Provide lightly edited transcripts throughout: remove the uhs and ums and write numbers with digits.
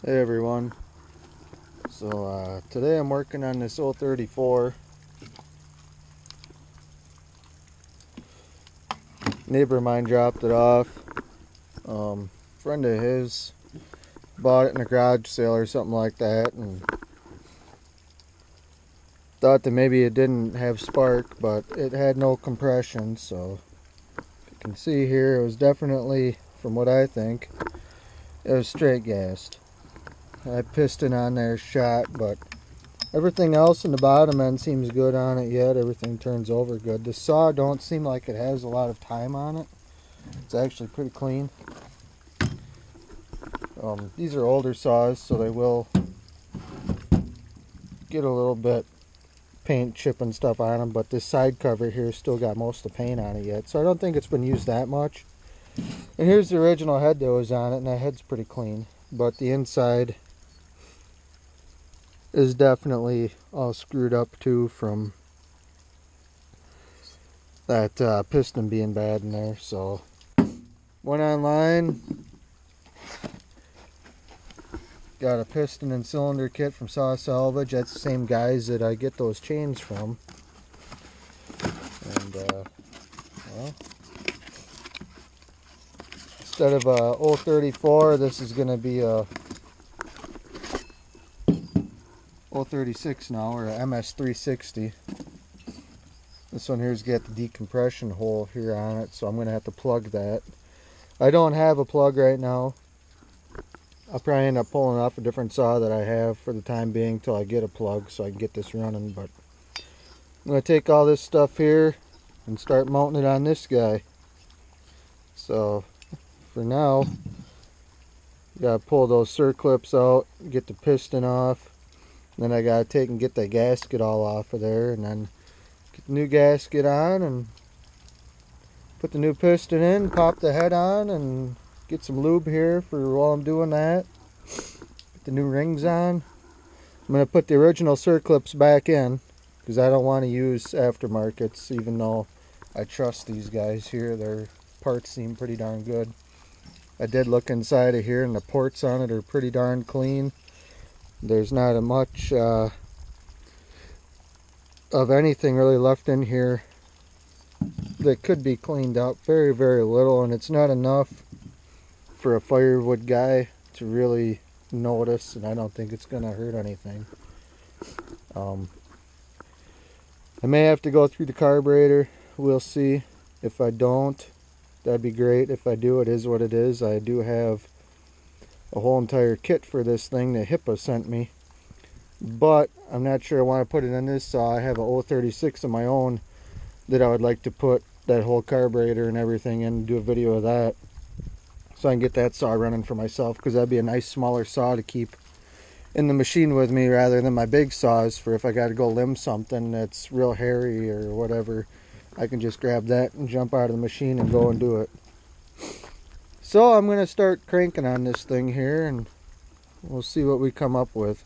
Hey everyone. Today I'm working on this 034. Neighbor of mine dropped it off. Friend of his bought it in a garage sale or something like that and thought that maybe it didn't have spark, but it had no compression. So you can see here it was definitely, from what I think, it was straight gassed. That piston on there shot, but everything else in the bottom end seems good on it yet. Everything turns over good. The saw don't seem like it has a lot of time on it. It's actually pretty clean. These are older saws, so they will get a little bit paint chip and stuff on them, but this side cover here still got most of the paint on it yet, so I don't think it's been used that much. And here's the original head that was on it, and that head's pretty clean, but the inside is definitely all screwed up too from that piston being bad in there. So went online, got a piston and cylinder kit from Salvage. That's the same guys that I get those chains from. And well, instead of a 034, this is going to be a 036 now, or a MS360. This one here's got the decompression hole here on it, so I'm going to have to plug that. I don't have a plug right now. I'll probably end up pulling off a different saw that I have for the time being till I get a plug so I can get this running. But I'm going to take all this stuff here and start mounting it on this guy. So for now, you got to pull those circlips out, get the piston off. Then I got to take and get the gasket all off of there, and then get the new gasket on and put the new piston in, pop the head on, and get some lube here for while I'm doing that. Get the new rings on. I'm going to put the original circlips back in because I don't want to use aftermarkets, even though I trust these guys here. Their parts seem pretty darn good. I did look inside of here and the ports on it are pretty darn clean. There's not much of anything really left in here that could be cleaned up. Very, very little, and it's not enough for a firewood guy to really notice, and I don't think it's going to hurt anything. I may have to go through the carburetor. We'll see. If I don't, that'd be great. If I do, it is what it is. I do have a whole entire kit for this thing that HIPAA sent me, but I'm not sure I want to put it in this saw. I have a 036 of my own that I would like to put that whole carburetor and everything in and do a video of that, so I can get that saw running for myself, because that'd be a nice smaller saw to keep in the machine with me rather than my big saws for if I got to go limb something that's real hairy or whatever. I can just grab that and jump out of the machine and go and do it. So I'm going to start cranking on this thing here and we'll see what we come up with.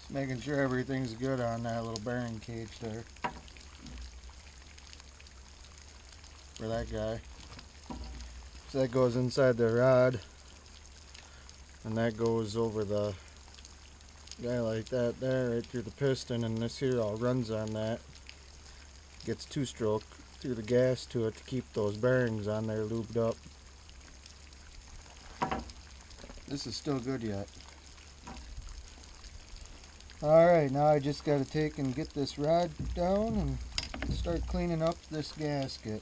Making sure everything's good on that little bearing cage there for that guy. So that goes inside the rod and that goes over the guy like that there, right through the piston, and this here all runs on that. Gets two-stroke through the gas to it to keep those bearings on there lubed up. This is still good yet. Alright, now I just got to take and get this rod down and start cleaning up this gasket.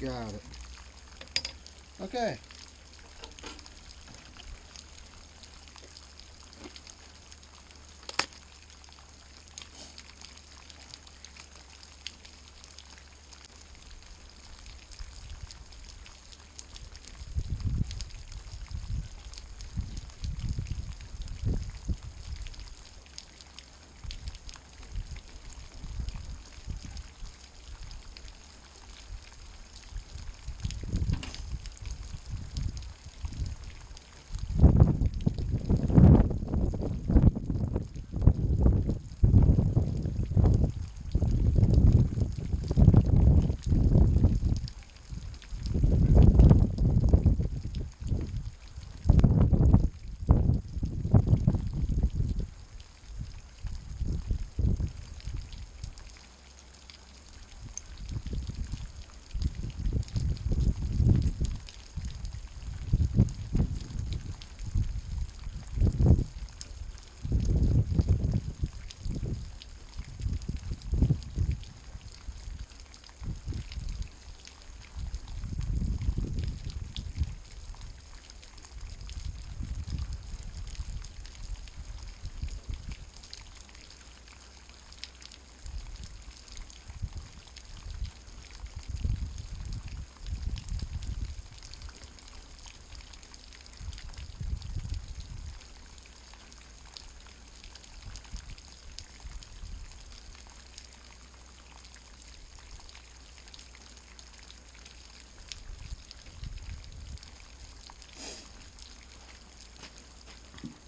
Got it. Okay.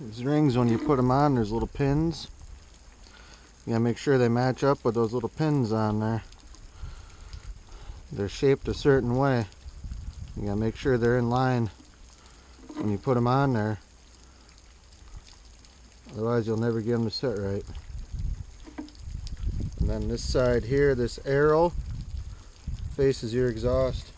These rings, when you put them on, there's little pins. You gotta make sure they match up with those little pins on there. They're shaped a certain way. You gotta make sure they're in line when you put them on there. Otherwise you'll never get them to sit right. And then this side here, this arrow faces your exhaust.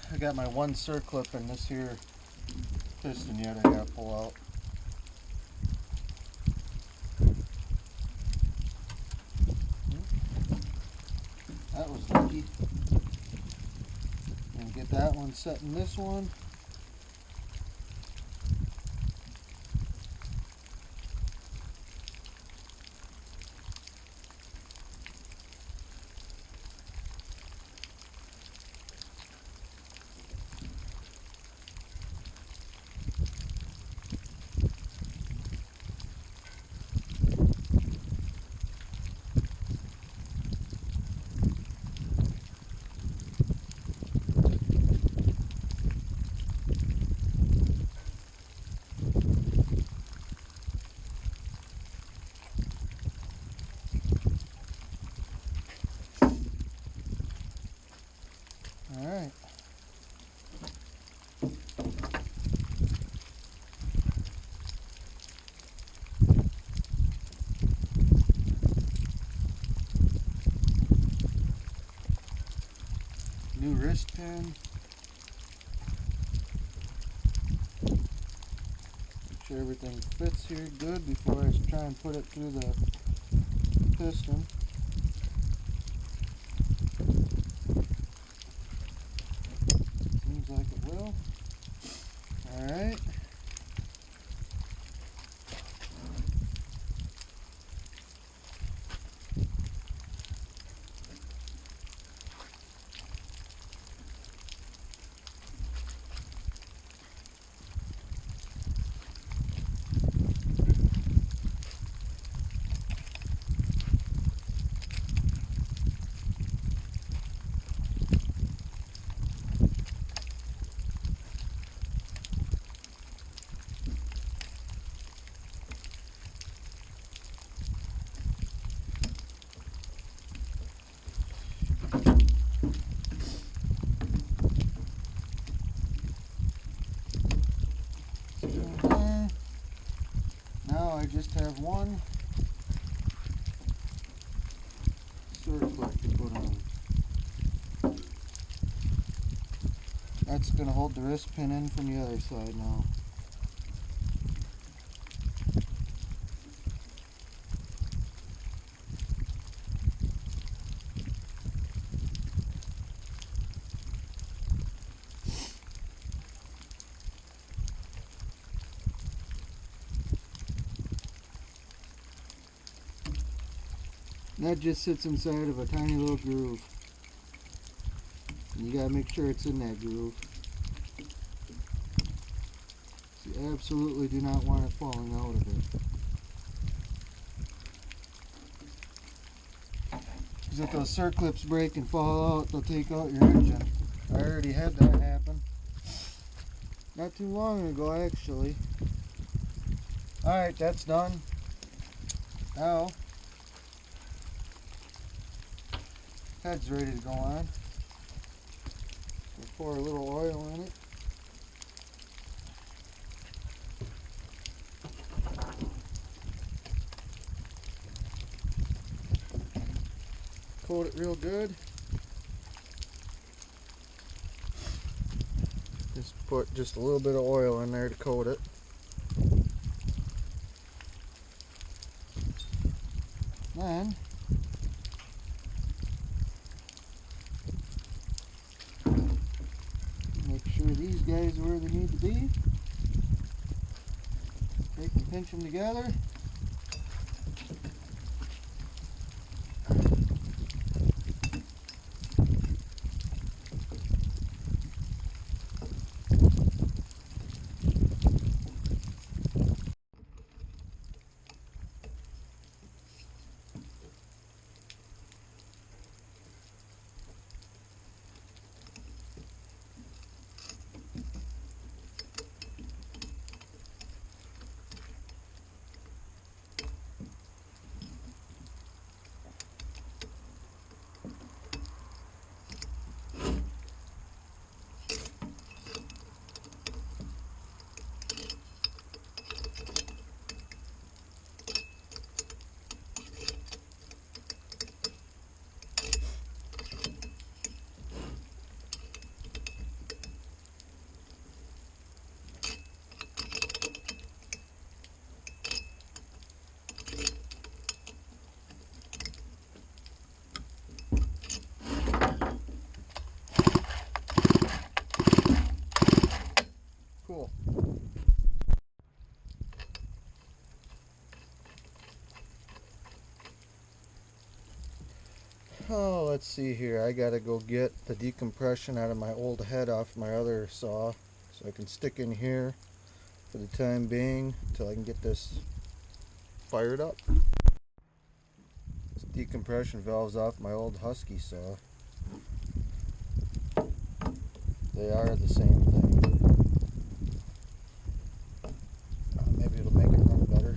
I got my one circlip in this here piston yet I gotta pull out. That was lucky. And get that one set in this one. Alright. New wrist pin. Make sure everything fits here good before I try and put it through the piston. Seems like it will. Alright. have one circlip to put on. That's going to hold the wrist pin in from the other side now. That just sits inside of a tiny little groove. And you gotta make sure it's in that groove. You absolutely do not want it falling out of it. Because if those circlips break and fall out, they'll take out your engine. I already had that happen. Not too long ago, actually. Alright, that's done. Now, head's ready to go on. We'll pour a little oil in it. Coat it real good. Just put just a little bit of oil in there to coat it. Then make sure these guys are where they need to be. Take and pinch them together. Cool. Oh, let's see here. I gotta go get the decompression out of my old head off my other saw, so I can stick in here for the time being until I can get this fired up. This decompression valve's off my old Husky saw. They are the same thing. Maybe it'll make it run better.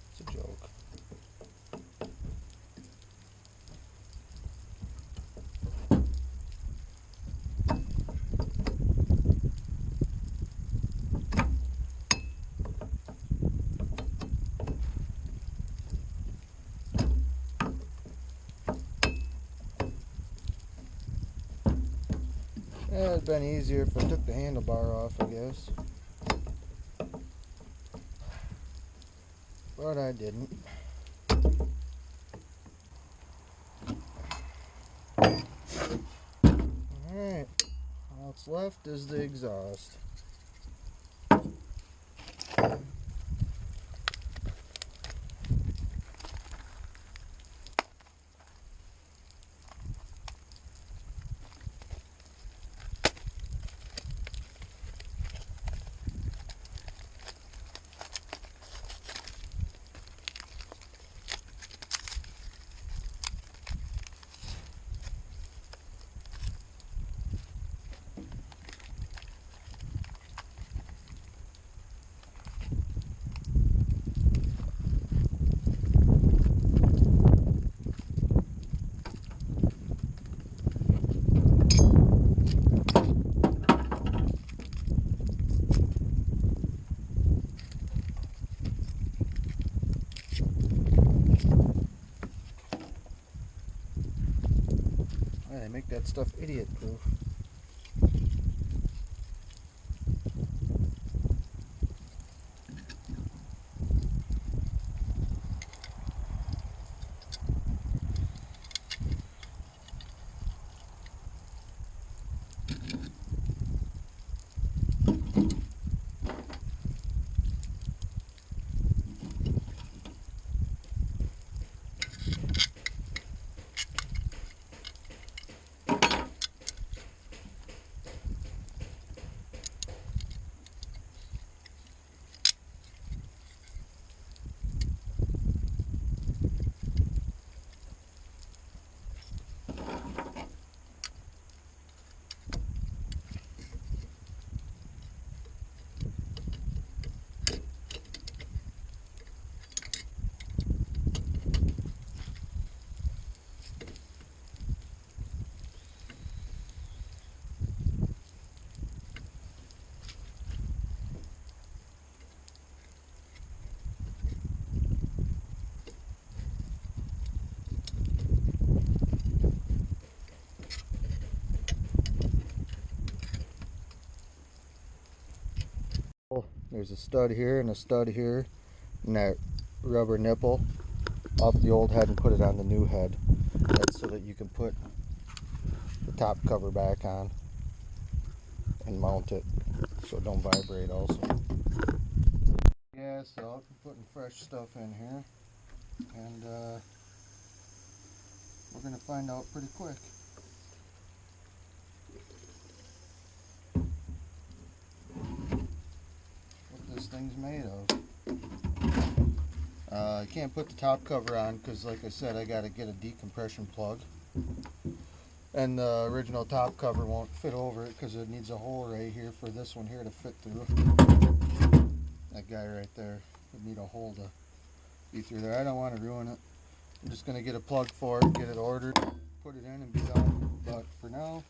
It's a joke. Yeah, it'd been easier if I took the handlebar off, I guess. But I didn't. Alright, all that's left is the exhaust. make that stuff idiot proof. There's a stud here and a stud here, and that rubber nipple off the old head and put it on the new head. That's so that you can put the top cover back on and mount it so it don't vibrate also. Yeah, so I'll be putting fresh stuff in here, and we're going to find out pretty quick. This thing's made of. I can't put the top cover on because, like I said, I got to get a decompression plug, and the original top cover won't fit over it because it needs a hole right here for this one here to fit through. That guy right there would need a hole to be through there. I don't want to ruin it. I'm just going to get a plug for it, get it ordered, put it in, and be done. But for now,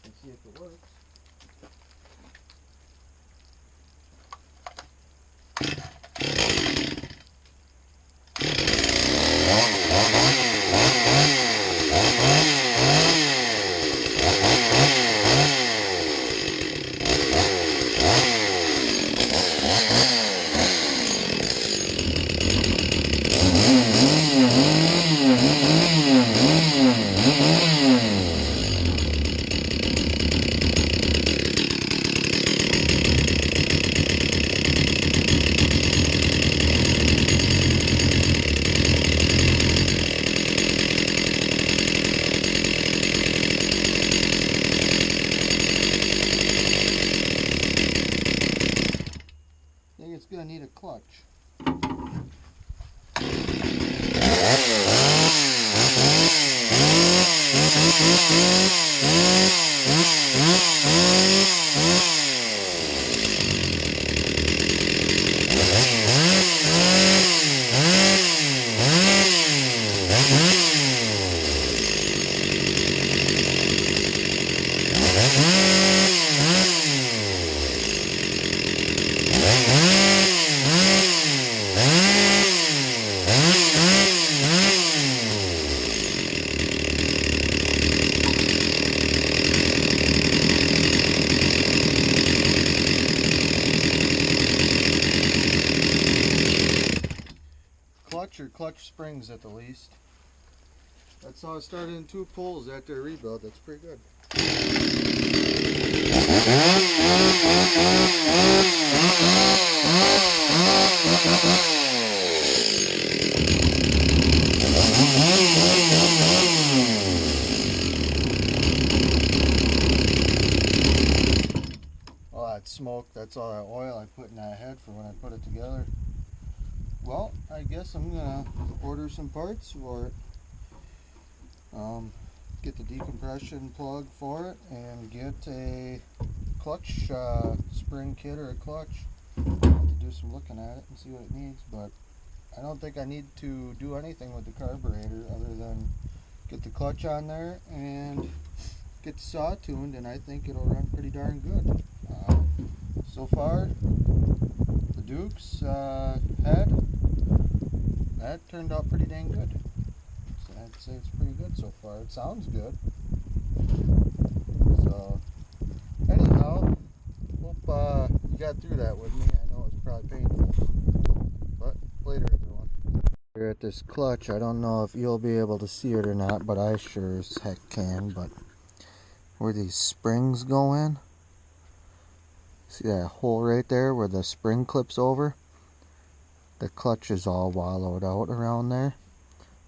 let's see if it works. It's going to need a clutch. Or clutch springs at the least. That's how it started in 2 pulls after a rebuild. That's pretty good. All that smoke, that's all that oil I put in that head for when I put it together. Well, I guess I'm gonna order some parts for it. Get the decompression plug for it and get a clutch spring kit or a clutch. I'll have to do some looking at it and see what it needs, but I don't think I need to do anything with the carburetor other than get the clutch on there and get the saw tuned, and I think it'll run pretty darn good. So far, the Duke's head, that turned out pretty dang good. So I'd say it's pretty good so far. It sounds good. So anyhow, hope you got through that with me. I know it's probably painful, but later everyone. Here at this clutch, I don't know if you'll be able to see it or not, but I sure as heck can. But where these springs go in, see that hole right there where the spring clips over? The clutch is all wallowed out around there.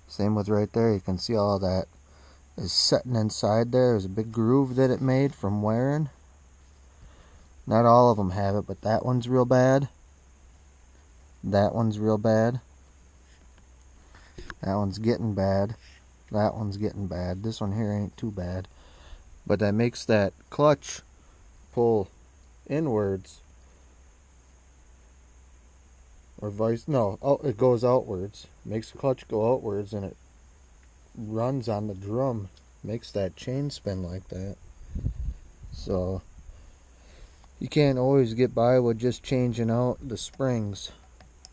Same with right there, you can see all that is setting inside there. There's a big groove that it made from wearing. Not all of them have it, but that one's real bad. That one's real bad. That one's getting bad. That one's getting bad. This one here ain't too bad. But that makes that clutch pull inwards. Or vice, no, it goes outwards. Makes the clutch go outwards and it runs on the drum. Makes that chain spin like that. So you can't always get by with just changing out the springs.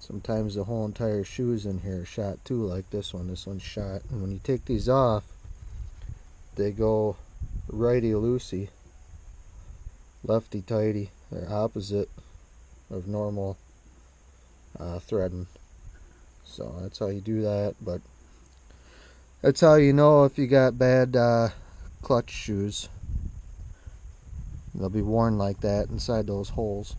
Sometimes the whole entire shoes in here are shot too, like this one. This one's shot. And when you take these off, they go righty-loosey, lefty-tighty. They're opposite of normal threading. So that's how you do that. But that's how you know if you got bad clutch shoes. They'll be worn like that inside those holes.